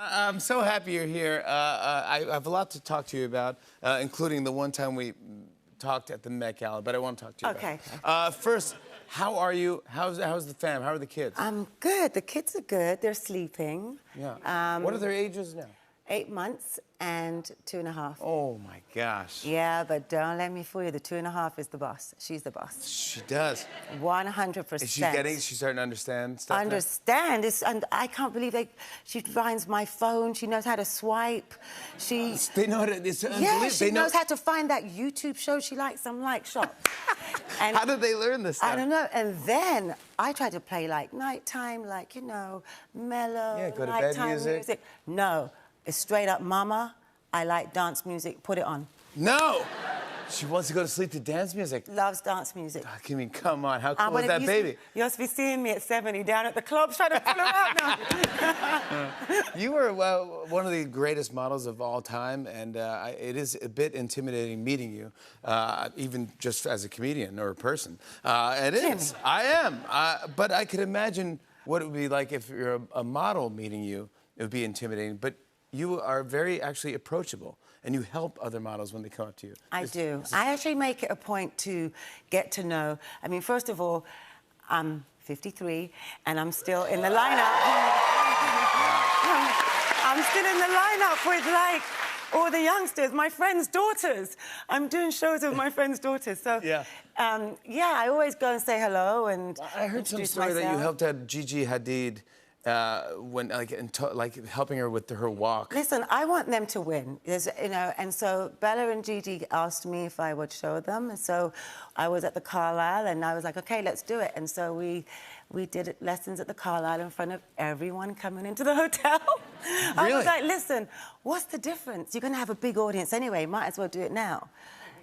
I'm so happy you're here. I have a lot to talk to you about, including the one time we talked at the Met Gala, but I want to talk to you Okay. about it. First, how are you? How's the fam? How are the kids? I'm good. The kids are good. They're sleeping. Yeah. What are their ages now? 8 months and 2.5. Oh, my gosh. Yeah, but don't let me fool you. The 2.5 is the boss. She's the boss. She does. 100%. She's starting to understand stuff now? Understand. And I can't believe she finds my phone. She knows how to swipe. They know how to... It's yeah, she knows how to find that YouTube show she likes. I'm like, shocked. And how did they learn this stuff? I don't know. And then I tried to play, like, nighttime, like, you know, mellow, yeah, go to bed nighttime music. No. It's straight up, Mama, I like dance music. Put it on. No! She wants to go to sleep to dance music. Loves dance music. I mean, come on. How cool is that baby? You must be seeing me at 70 down at the club trying to pull her out now. You were one of the greatest models of all time, and it is a bit intimidating meeting you, even just as a comedian or a person. It is. I am. But I could imagine what it would be like if you're a model meeting you. It would be intimidating, but you are very actually approachable, and you help other models when they come up to you. I do. I actually make it a point to get to know. I mean, first of all, I'm 53, and I'm still in the lineup. I'm still in the lineup with, like, all the youngsters, my friends' daughters. I'm doing shows with my friends' daughters, so... Yeah. Yeah, I always go and say hello and I heard some story that you helped out Gigi Hadid when helping her with her walk. Listen, I want them to win, you know, and so Bella and Gigi asked me if I would show them, and so I was at the Carlisle, and I was like, okay, let's do it, and so we did lessons at the Carlisle in front of everyone coming into the hotel. Really? I was like, listen, what's the difference? You're going to have a big audience anyway, might as well do it now.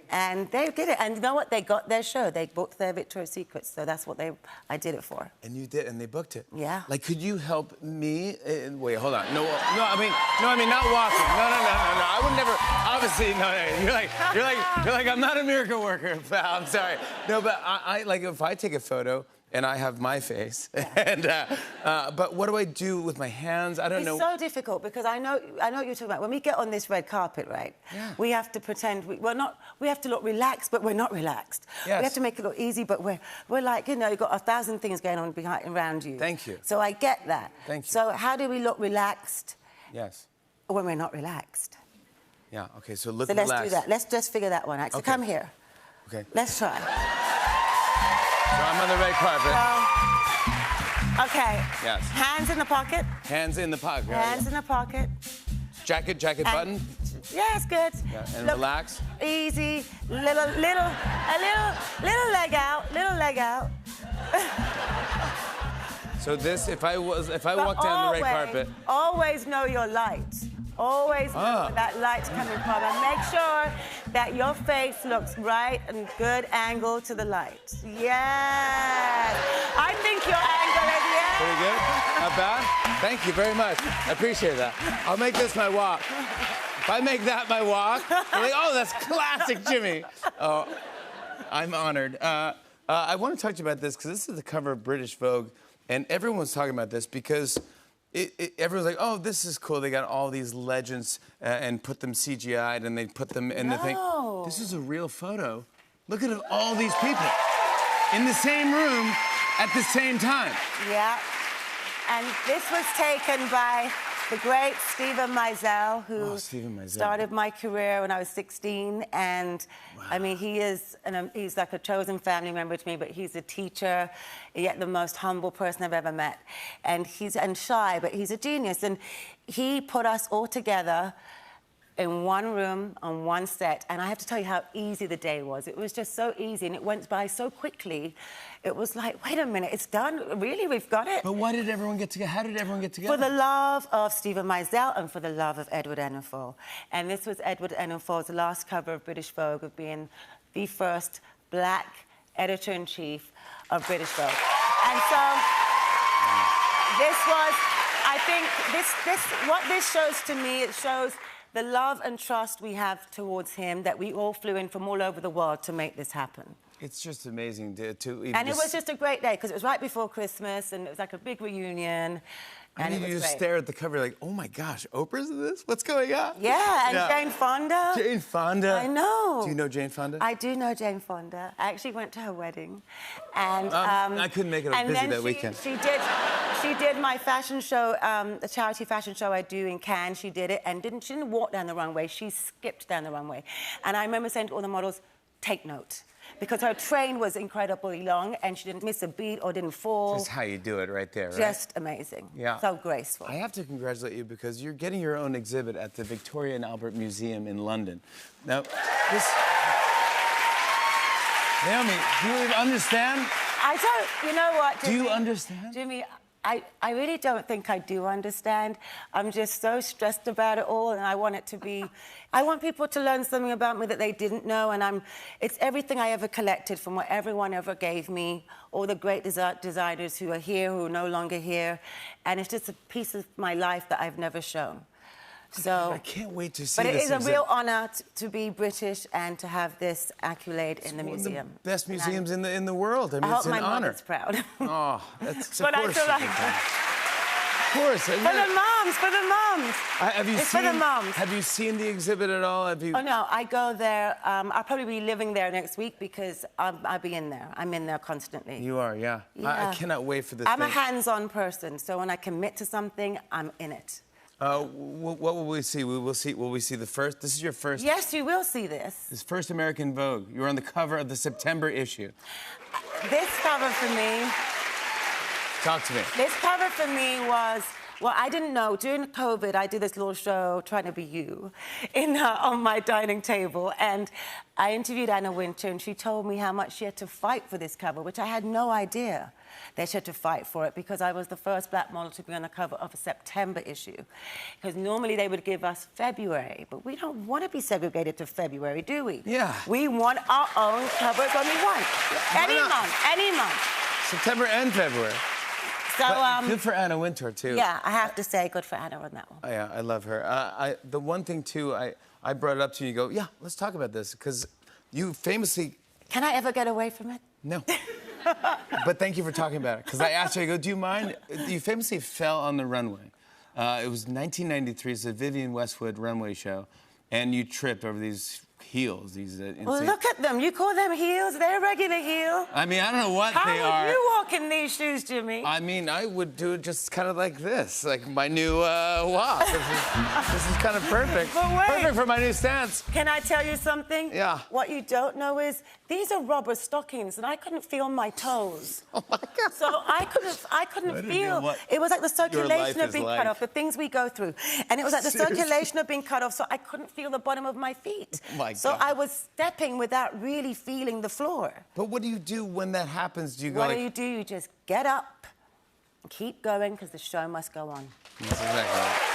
And they did it, and you know what? They got their show. They booked their Victoria's Secret, so that's what I did it for. And you did, and they booked it. Yeah. Like, could you help me? Wait, hold on. No, I mean, not walking. No. I would never. Obviously, no. You're like, I'm not a miracle worker, pal. I'm sorry. No, but I like if I take a photo. And I have my face, and but what do I do with my hands? I don't know. It's so difficult because I know what you're talking about. When we get on this red carpet, right? Yeah. We have to pretend we have to look relaxed, but we're not relaxed. Yes. We have to make it look easy, but we're like, you know, you've got 1,000 things going on around you. Thank you. So I get that. Thank you. So how do we look relaxed? Yes. When we're not relaxed? Yeah. Okay. So look. So let's do that. Let's just figure that one out. So okay. come here. Okay. Let's try. So I'm on the red carpet. Okay. Yes. Hands in the pocket. Hands in the pocket. Hands in the pocket. Jacket button. Yeah, it's good. Yeah, and look, relax. Easy. A little leg out. Little leg out. So this, if I walk down the red carpet. Always know your light. Always know where that light's coming from, and make sure that your face looks right and good angle to the light. Yes. I think your angle is Pretty good? Not bad? Thank you very much. I appreciate that. I'll make this my walk. If I make that my walk, I'm like, oh, that's classic Jimmy. Oh, I'm honored. I want to talk to you about this because this is the cover of British Vogue, and everyone's talking about this because everyone's like, oh, this is cool. They got all these legends and put them CGI'd, and they put them in the thing. This is a real photo. Look at all these people in the same room at the same time. Yeah. And this was taken by the great Steven Meisel, who started my career when I was 16. And I mean, he's like a chosen family member to me, but he's a teacher, yet the most humble person I've ever met. And he's shy, but he's a genius. And he put us all together in one room on one set, and I have to tell you how easy the day was. It was just so easy, and it went by so quickly. It was like, wait a minute, it's done? Really, we've got it? But why did everyone get together? How did everyone get together? For the love of Steven Meisel and for the love of Edward Enninful. And this was Edward Enninful's last cover of British Vogue, of being the first black editor-in-chief of British Vogue. And so, this was, I think, what this shows to me, it shows the love and trust we have towards him, that we all flew in from all over the world to make this happen. It's just amazing to even And it was just a great day, because it was right before Christmas, and it was like a big reunion. And you it was just great. stare at the cover like, oh my gosh, Oprah's in this? What's going on? Yeah, and Jane Fonda. Jane Fonda. I know. Do you know Jane Fonda? I do know Jane Fonda. I actually went to her wedding, and I couldn't make it. I was busy that weekend. She did my fashion show, the charity fashion show I do in Cannes. She did it, and she didn't walk down the runway. She skipped down the runway, and I remember saying to all the models, "Take note." Because her train was incredibly long and she didn't miss a beat or didn't fall. Just how you do it right there, right? Just amazing. Yeah. So graceful. I have to congratulate you because you're getting your own exhibit at the Victoria and Albert Museum in London. Now, this... Naomi, do you understand? I don't, you know what, Jimmy? Do you understand? Jimmy, I really don't think I do understand. I'm just so stressed about it all, and I want it to be... I want people to learn something about me that they didn't know, and it's everything I ever collected from what everyone ever gave me, all the great designers who are here, who are no longer here, and it's just a piece of my life that I've never shown. So, I can't wait to see this. But it is a exhibit. real honor to be British and to have this accolade in the museum. One of the best museums in the world. I mean, I it's hope an my honor. mother's proud. Oh, that's But I feel like... Of course. For the moms, for the moms. It's for the moms. Have you seen the exhibit at all? Have you... Oh, no, I go there. I'll probably be living there next week because I'll be in there. I'm in there constantly. You are, yeah. I cannot wait for this I'm thing. a hands-on person, so when I commit to something, I'm in it. What will we see? Will we see the first? This is your first... Yes, you will see this. This first American Vogue. You were on the cover of the September issue. This cover for me... Talk to me. This cover for me was... Well, I didn't know. During COVID, I did this little show, Trying to Be You, on my dining table. And I interviewed Anna Wintour, and she told me how much she had to fight for this cover, which I had no idea that she had to fight for it, because I was the first black model to be on the cover of a September issue. Because normally they would give us February, but we don't want to be segregated to February, do we? Yeah. We want our own covers when we want. Any month. September and February. So, good for Anna Wintour, too. Yeah, I have to say good for Anna on that one. Oh, yeah, I love her. The one thing, too, I brought it up to you, you go, yeah, let's talk about this, because you famously... Can I ever get away from it? No. But thank you for talking about it, because I asked you, I go, do you mind? You famously fell on the runway. It was 1993, it's a Vivienne Westwood runway show, and you tripped over these heels, these insane... Well, look at them. You call them heels? They're a regular heel. I mean, I don't know what they are. How would you walk in these shoes, Jimmy? I mean, I would do it just kind of like this, like my new walk. This is kind of perfect. But wait. Perfect for my new stance. Can I tell you something? Yeah. What you don't know is these are rubber stockings, and I couldn't feel my toes. Oh my God. So I couldn't feel. It was like the circulation of being cut off, the things we go through, and it was like the circulation of being cut off. So I couldn't feel the bottom of my feet. Oh my God. So I was stepping without really feeling the floor. But what do you do when that happens? Do you go What do? You just get up, and keep going, because the show must go on. That's exactly right.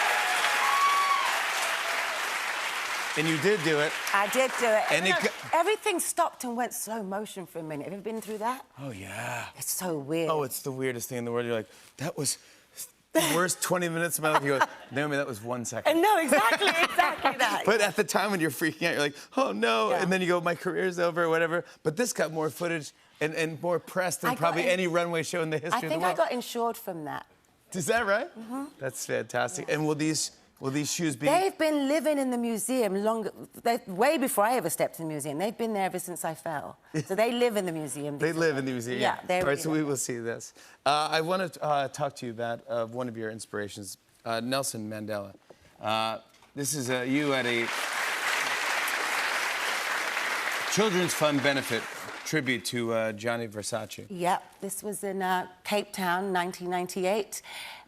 And you did do it. I did do it. And everything stopped and went slow motion for a minute. Have you been through that? Oh, yeah. It's so weird. Oh, it's the weirdest thing in the world. You're like, that was the worst 20 minutes of my life. You go, Naomi, that was 1 second. And no, exactly that. But at the time when you're freaking out, you're like, oh, no. Yeah. And then you go, my career's over or whatever. But this got more footage and more press than probably any runway show in the history of the world. I think I got insured from that. Is that right? Mm-hmm. That's fantastic. Yeah. And will these shoes be... They've been living in the museum way before I ever stepped in the museum. They've been there ever since I fell. So they live in the museum. They live in the museum. Yeah, all right, so we will see this. I want to talk to you about one of your inspirations, Nelson Mandela. This is you at a Children's Fund benefit tribute to Gianni Versace. Yep, this was in Cape Town, 1998.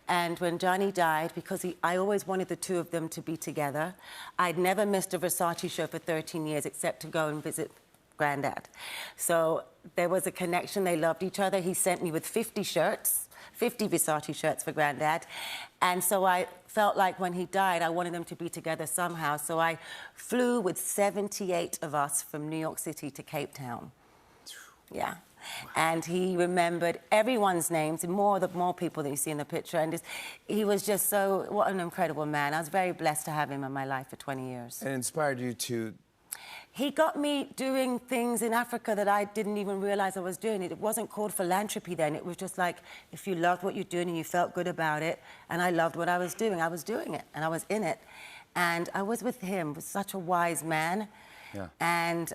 And when Johnny died, because I always wanted the two of them to be together, I'd never missed a Versace show for 13 years except to go and visit Granddad. So there was a connection. They loved each other. He sent me with 50 shirts, 50 Versace shirts for Granddad. And so I felt like when he died, I wanted them to be together somehow. So I flew with 78 of us from New York City to Cape Town. Yeah. And he remembered everyone's names, and more people that you see in the picture. And he was just what an incredible man. I was very blessed to have him in my life for 20 years. And inspired you to... he got me doing things in Africa that I didn't even realize I was doing. It wasn't called philanthropy then. It was just like, if you loved what you're doing and you felt good about it, and I loved what I was doing it, and I was in it. And I was with him, was such a wise man. Yeah. And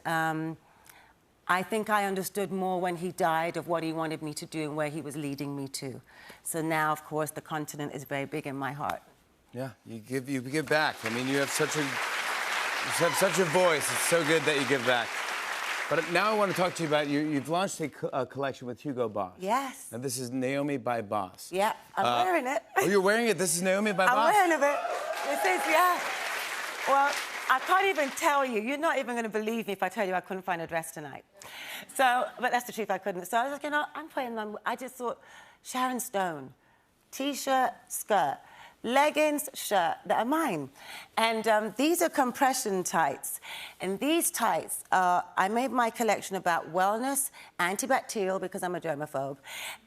I think I understood more when he died of what he wanted me to do and where he was leading me to. So now, of course, the continent is very big in my heart. Yeah, you give back. I mean, you have such a voice. It's so good that you give back. But now I want to talk to you about you've launched a collection with Hugo Boss. Yes. And this is Naomi by Boss. Yeah, I'm wearing it. Oh, you're wearing it? This is Naomi by Boss? I'm wearing it. This is, yeah. Well, I can't even tell you. You're not even going to believe me if I tell you I couldn't find a dress tonight. So, but that's the truth, I couldn't. So I was like, you know, I'm playing them. I just thought, Sharon Stone, T-shirt, skirt, leggings, shirt, that are mine. And these are compression tights. And these tights, I made my collection about wellness, antibacterial, because I'm a germaphobe,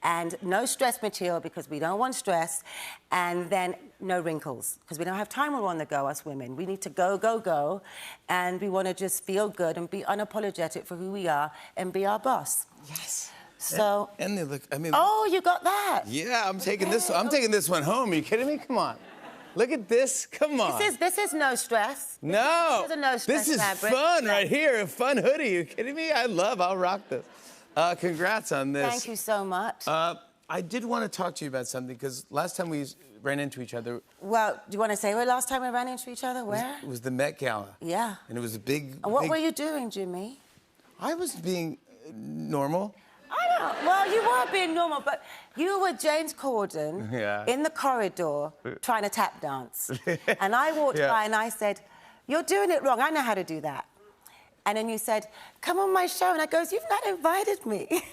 and no stress material, because we don't want stress, and then no wrinkles, because we don't have time when we're on the go, us women. We need to go, go, go, and we want to just feel good and be unapologetic for who we are and be our boss. Yes. So. And they look, I mean. Oh, you got that. Yeah, I'm taking this one home. Are you kidding me? Come on. Look at this. Come on. This is no stress. No. This is a no stress This is fabric. fun right here. A fun hoodie. Are you kidding me? I'll rock this. Congrats on this. Thank you so much. I did want to talk to you about something, because last time we ran into each other. Well, do you want to say where last time we ran into each other? Where? It was the Met Gala. Yeah. And it was a big. And what were you doing, Jimmy? I was being normal. I don't. Well, you were being normal, but you were James Corden in the corridor trying to tap dance. And I walked by and I said, "You're doing it wrong. I know how to do that." And then you said, "Come on my show." And I goes, "You've not invited me."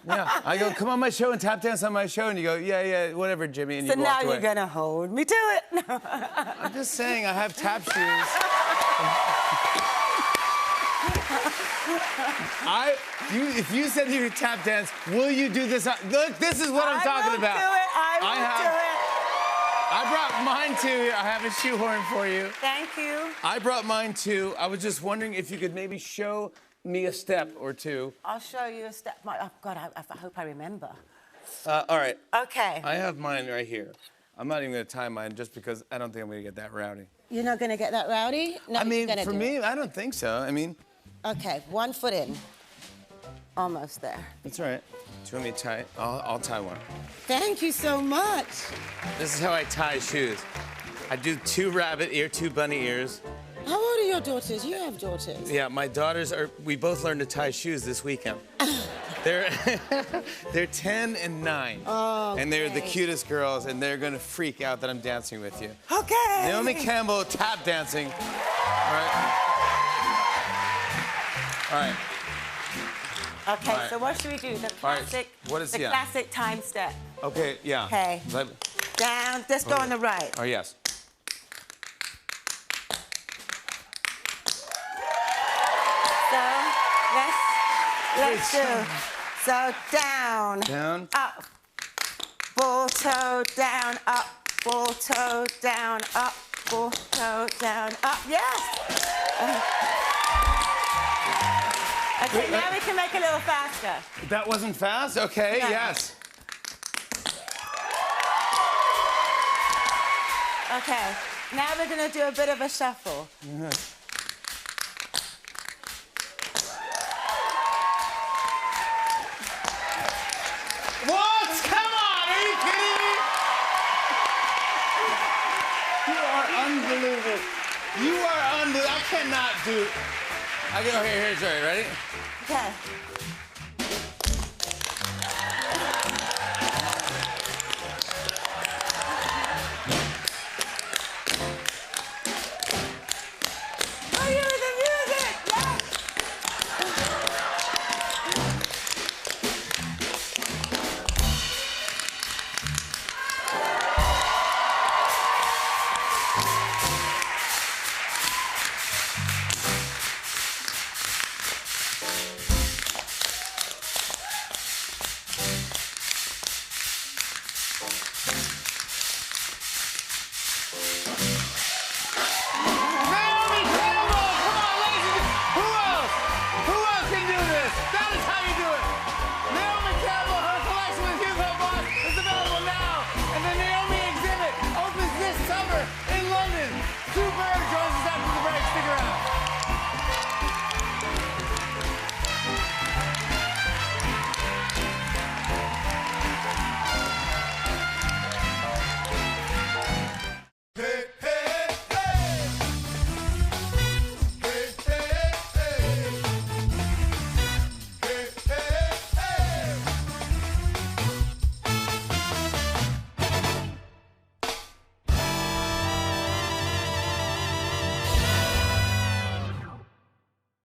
Yeah. I go, "Come on my show and tap dance on my show." And you go, "Yeah, whatever, Jimmy." And so you now walked away. you're going to hold me to it. No. I'm just saying, I have tap shoes. If you said you could tap dance, will you do this? Look, this is what I'm talking about. I will do it. I brought mine too. I have a shoehorn for you. Thank you. I brought mine too. I was just wondering if you could maybe show me a step or two. I'll show you a step. Oh, God, I hope I remember. All right. Okay. I have mine right here. I'm not even going to tie mine just because I don't think I'm going to get that rowdy. You're not going to get that rowdy? No, I mean, for me, I don't think so. I mean... Okay, 1 foot in. Almost there. That's all right. Do you want me to tie? I'll tie one. Thank you so much. This is how I tie shoes. I do 2 rabbit ear, 2 bunny ears. How old are your daughters? You have daughters. Yeah, my daughters are... We both learned to tie shoes this weekend. They're 10 and 9. Oh, and they're the cutest girls, and they're gonna freak out that I'm dancing with you. Okay. Naomi Campbell tap dancing. All right. All right. Okay, so what should we do? The classic, the classic time step. Okay, yeah. Okay. Down, let's go on the right. Oh, yes. So, let's do. So, down. Down. Up. Full toe, down, up. Full toe, down, up. Full toe, down, up. Yes! Okay, now we can make it a little faster. That wasn't fast? Okay, No. yes. Okay, now we're gonna do a bit of a shuffle. What? Come on, are you kidding me? You are unbelievable. You are unbelievable. I cannot do... I go here, sorry, ready? Okay.